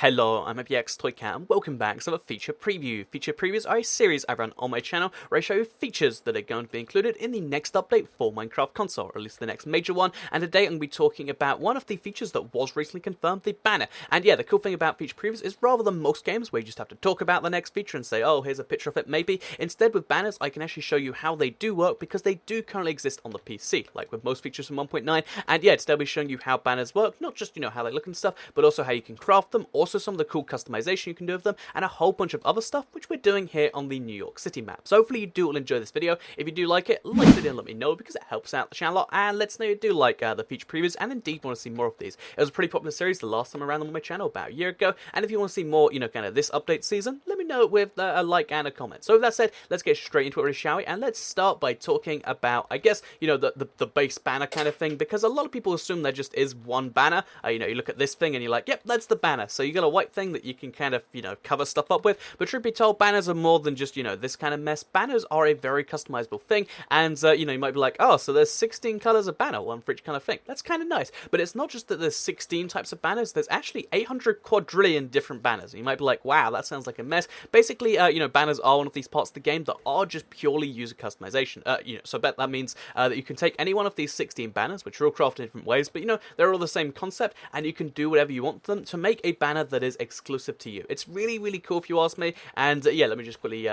Hello, I'm Toycat and welcome back to a feature preview. Feature previews are a series I run on my channel where I show you features that are going to be included in the next update for Minecraft console, or at least the next major one. And today I'm going to be talking about one of the features that was recently confirmed, the banner. And yeah, the cool thing about feature previews is rather than most games where you just have to talk about the next feature and say, oh, here's a picture of it maybe. Instead with banners, I can actually show you how they do work because they do currently exist on the PC, like with most features from 1.9. And yeah, today I'll be showing you how banners work, not just, how they look and stuff, but also how you can craft them, also some of the cool customization you can do with them, and a whole bunch of other stuff which we're doing here on the New York City map. So hopefully you do all enjoy this video. If you do like it, like the video and let me know because it helps out the channel a lot, and let us know you do like the feature previews and indeed want to see more of these. It was a pretty popular series the last time around on my channel about a year ago, and if you want to see more, kind of this update season, let me know with a like and a comment. So with that said, let's get straight into it, shall we? And let's start by talking about, I guess, the base banner kind of thing, because a lot of people assume there just is one banner. You look at this thing and you're like, yep, that's the banner. So you got a white thing that you can kind of, cover stuff up with. But truth be told, banners are more than just, this kind of mess. Banners are a very customizable thing. And, you might be like, oh, so there's 16 colors of banner, one for each kind of thing. That's kind of nice. But it's not just that there's 16 types of banners. There's actually 800 quadrillion different banners. And you might be like, wow, that sounds like a mess. Basically, banners are one of these parts of the game that are just purely user customization. So that means that you can take any one of these 16 banners, which are all crafted in different ways, but, they're all the same concept, and you can do whatever you want them to make a banner that is exclusive to you. It's really, really cool if you ask me, and yeah, let me just quickly,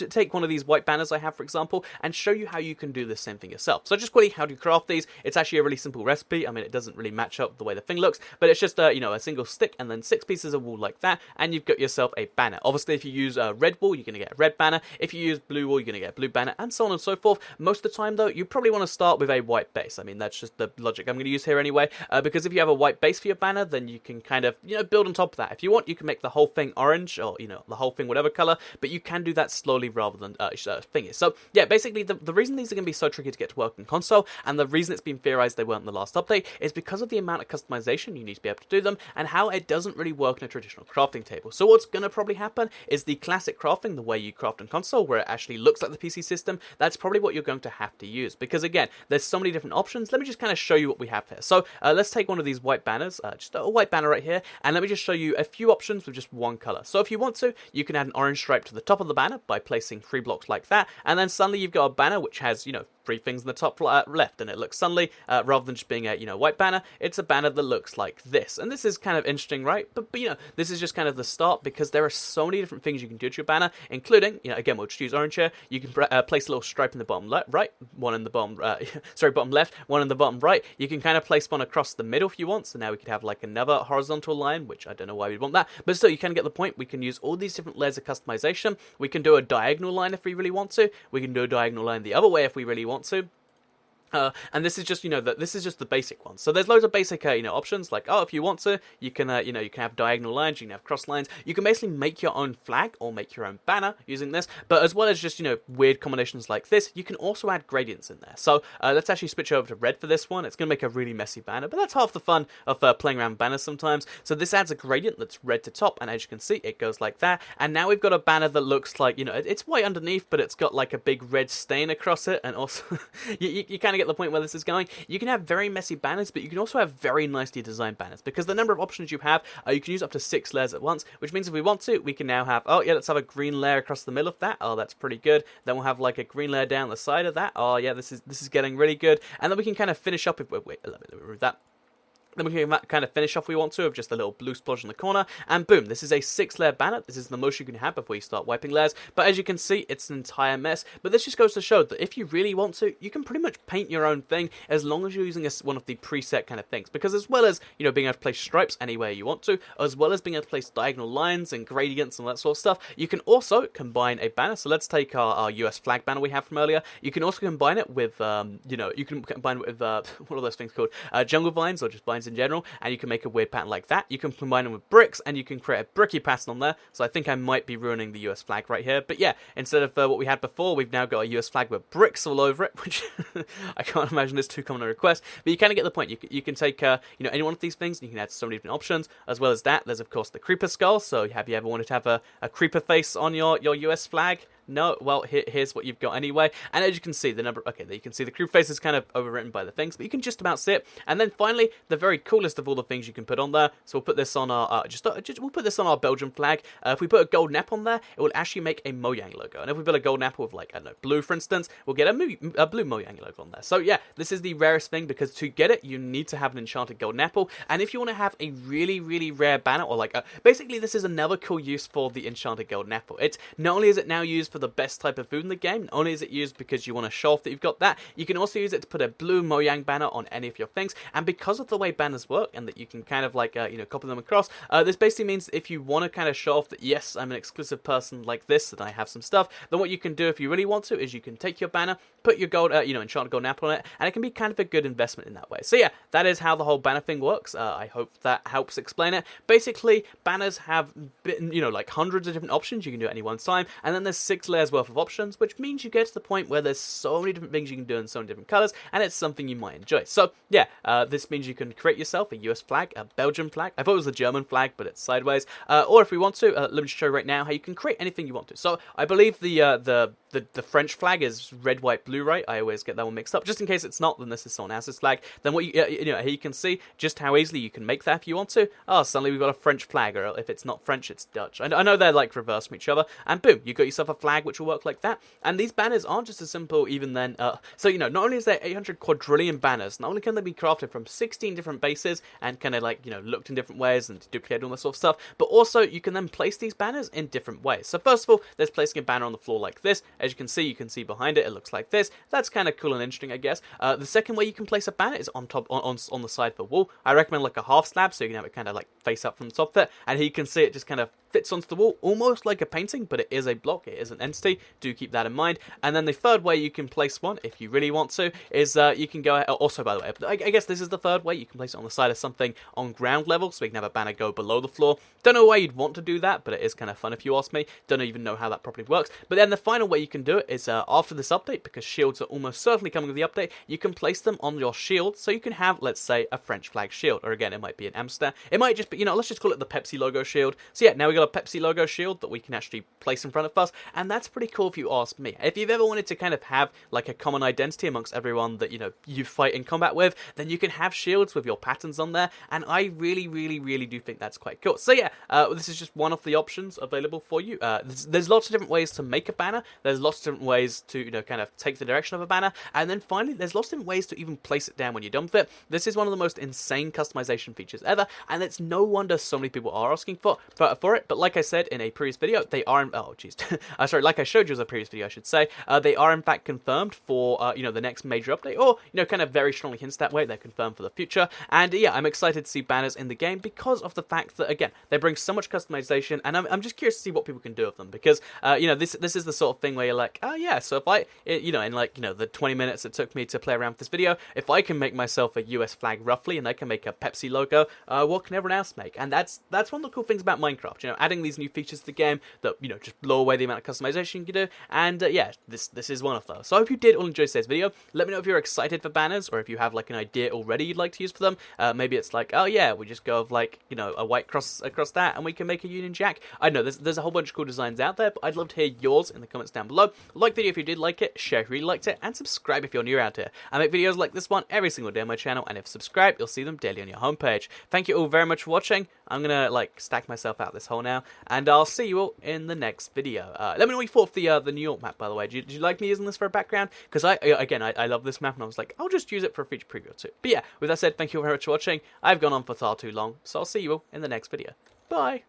take one of these white banners I have, for example, and show you how you can do the same thing yourself. So just quickly, how do you craft these? It's actually a really simple recipe. I mean, it doesn't really match up the way the thing looks, but it's just, a single stick and then 6 pieces of wool like that, and you've got yourself a banner. Obviously, if you use red wool, you're going to get a red banner. If you use blue wool, you're going to get a blue banner, and so on and so forth. Most of the time, though, you probably want to start with a white base. I mean, that's just the logic I'm going to use here anyway, because if you have a white base for your banner, then you can kind of, build on top of that. If you want, you can make the whole thing orange, or, the whole thing whatever color, but you can do that slowly rather than thingies. So, yeah, basically, the reason these are going to be so tricky to get to work in console, and the reason it's been theorized they weren't in the last update, is because of the amount of customization you need to be able to do them, and how it doesn't really work in a traditional crafting table. So what's going to probably happen is the classic crafting, the way you craft in console, where it actually looks like the PC system, that's probably what you're going to have to use, because again, there's so many different options. Let me just kind of show you what we have here. So let's take one of these white banners, just a white banner right here, and let me just show you a few options with just one color. So if you want to, you can add an orange stripe to the top of the banner by placing 3 blocks like that, and then suddenly you've got a banner which has, 3 things in the top left, and it looks suddenly, rather than just being a, white banner, it's a banner that looks like this. And this is kind of interesting, right? But this is just kind of the start, because there are so many different things you can do to your banner, including, again, we'll just use orange here. You can place a little stripe in the bottom right, one in the bottom, bottom left, one in the bottom right. You can kind of place one across the middle if you want, so now we could have like another horizontal line, which I don't know why we'd want that, but still, you can get the point. We can use all these different layers of customization. We can do a diagonal line if we really want to. We can do a diagonal line the other way if we really want to. And this is just, this is just the basic one. So there's loads of basic, options, like, oh, if you want to, you can, you can have diagonal lines, you can have cross lines. You can basically make your own flag or make your own banner using this. But as well as just, weird combinations like this, you can also add gradients in there. So let's actually switch over to red for this one. It's going to make a really messy banner, but that's half the fun of playing around banners sometimes. So this adds a gradient that's red to top, and as you can see, it goes like that. And now we've got a banner that looks like, it's white underneath, but it's got like a big red stain across it. And also, you kind of get the point where this is going. You can have very messy banners, but you can also have very nicely designed banners, because the number of options you have, you can use up to 6 layers at once, which means if we want to, we can now have, oh yeah, let's have a green layer across the middle of that. Oh, that's pretty good. Then we'll have like a green layer down the side of that. Oh yeah, this is getting really good. And then we can kind of finish up with, wait, let me remove that. Then we can kind of finish off we want to with just a little blue splodge in the corner, and boom, this is a 6-layer banner. This is the most you can have before you start wiping layers, but as you can see, it's an entire mess. But this just goes to show that if you really want to, you can pretty much paint your own thing, as long as you're using one of the preset kind of things, because as well as, being able to place stripes anywhere you want to, as well as being able to place diagonal lines and gradients and all that sort of stuff, you can also combine a banner. So let's take our US flag banner we have from earlier. You can also combine it with, you can combine it with, what are those things called? Jungle vines, or just vines in general, and you can make a weird pattern like that. You can combine them with bricks, and you can create a bricky pattern on there. So I think I might be ruining the US flag right here, but yeah, instead of what we had before, we've now got a US flag with bricks all over it, which I can't imagine is too common a request, but you kind of get the point. You can take any one of these things, and you can add so many different options. As well as that, there's of course the creeper skull. So have you ever wanted to have a creeper face on your US flag? no, well, here's what you've got anyway. And as you can see, the number, okay, there you can see the crew face is kind of overwritten by the things, but you can just about see it. And then finally, the very coolest of all the things you can put on there. So we'll put this on our, we'll put this on our Belgian flag. If we put a golden apple on there, it will actually make a Mojang logo. And if we put a golden apple with, like, I don't know, blue, for instance, we'll get a blue Mojang logo on there. So yeah, this is the rarest thing, because to get it, you need to have an enchanted golden apple. And if you want to have a really, really rare banner, or like, basically this is another cool use for the enchanted golden apple. It's not only is it now used for the best type of food in the game, not only is it used because you want to show off that you've got that, you can also use it to put a blue Mojang banner on any of your things. And because of the way banners work, and that you can kind of like, you know, copy them across, this basically means if you want to kind of show off that, yes, I'm an exclusive person like this, and I have some stuff, then what you can do if you really want to is you can take your banner, put your gold, you know, enchanted golden apple on it, and it can be kind of a good investment in that way. So yeah, that is how the whole banner thing works. I hope that helps explain it. Basically, banners have, you know, like hundreds of different options you can do at any one time, and then there's 6 layers worth of options, which means you get to the point where there's so many different things you can do in so many different colors, and it's something you might enjoy. So yeah, this means you can create yourself a US flag, a Belgian flag. I thought it was a German flag, but it's sideways. Or if we want to, let me just show you right now how you can create anything you want to. So I believe the French flag is red, white, blue, right? I always get that one mixed up. Just in case it's not, then this is someone else's flag. Then what you know, here you can see just how easily you can make that if you want to. Oh, suddenly we've got a French flag, or if it's not French, it's Dutch. I know they're like reversed from each other, and boom, you got yourself a flag which will work like that. And these banners aren't just as simple even then. So you know, not only is there 800 quadrillion banners, not only can they be crafted from 16 different bases and kind of like, you know, looked in different ways and duplicated all this sort of stuff, but also you can then place these banners in different ways. So first of all, there's placing a banner on the floor like this. As you can see behind it, it looks like this. That's kind of cool and interesting, I guess. The second way you can place a banner is on top, on the side of the wall. I recommend like a half slab, so you can have it kind of like face up from the top of it, and here you can see it just kind of fits onto the wall, almost like a painting, but it is a block, it is an entity. Do keep that in mind. And then the third way you can place one, if you really want to, is you can go, also by the way, I guess this is the third way, you can place it on the side of something on ground level, so we can have a banner go below the floor. Don't know why you'd want to do that, but it is kind of fun if you ask me. Don't even know how that properly works. But then the final way you can do it is after this update, because shields are almost certainly coming with the update, you can place them on your shield, so you can have, let's say, a French flag shield, or again, it might be an Amsterdam. It might just be, you know, let's just call it the Pepsi logo shield. So yeah, now we got a Pepsi logo shield that we can actually place in front of us, and that's pretty cool if you ask me. If you've ever wanted to kind of have like a common identity amongst everyone that, you know, you fight in combat with, then you can have shields with your patterns on there, and I really, really, really do think that's quite cool. So yeah, this is just one of the options available for you. There's lots of different ways to make a banner. There's lots of different ways to, you know, kind of take the direction of a banner, and then finally, there's lots of different ways to even place it down when you're done with it. This is one of the most insane customization features ever, and it's no wonder so many people are asking for it. But like I said in a previous video, they are, oh jeez, sorry, like I showed you as a previous video, I should say, they are in fact confirmed for, you know, the next major update, or, you know, kind of very strongly hints that way, they're confirmed for the future. And yeah, I'm excited to see banners in the game because of the fact that, again, they bring so much customization, and I'm just curious to see what people can do with them, because, you know, this is the sort of thing where you're like, oh yeah, so if I, you know, in like, you know, the 20 minutes it took me to play around with this video, if I can make myself a US flag roughly, and I can make a Pepsi logo, what can everyone else make? And that's one of the cool things about Minecraft, you know, adding these new features to the game that, you know, just blow away the amount of customization you can do, and yeah, this is one of those. So I hope you did all enjoy today's video. Let me know if you're excited for banners, or if you have like an idea already you'd like to use for them. Maybe it's like, oh yeah, we just go with like, you know, a white cross across that, and we can make a Union Jack. I know there's a whole bunch of cool designs out there, but I'd love to hear yours in the comments down below. Like the video if you did like it, share if you really liked it, and subscribe if you're new around here. I make videos like this one every single day on my channel, and if subscribed, you'll see them daily on your homepage. Thank you all very much for watching. I'm gonna like stack myself out this hole now, and I'll see you all in the next video. Let me know what you thought of the New York map, by the way. Did you like me using this for a background? Because I love this map, and I was like, I'll just use it for a feature preview or two. But yeah, with that said, thank you very much for watching. I've gone on for far too long, so I'll see you all in the next video. Bye!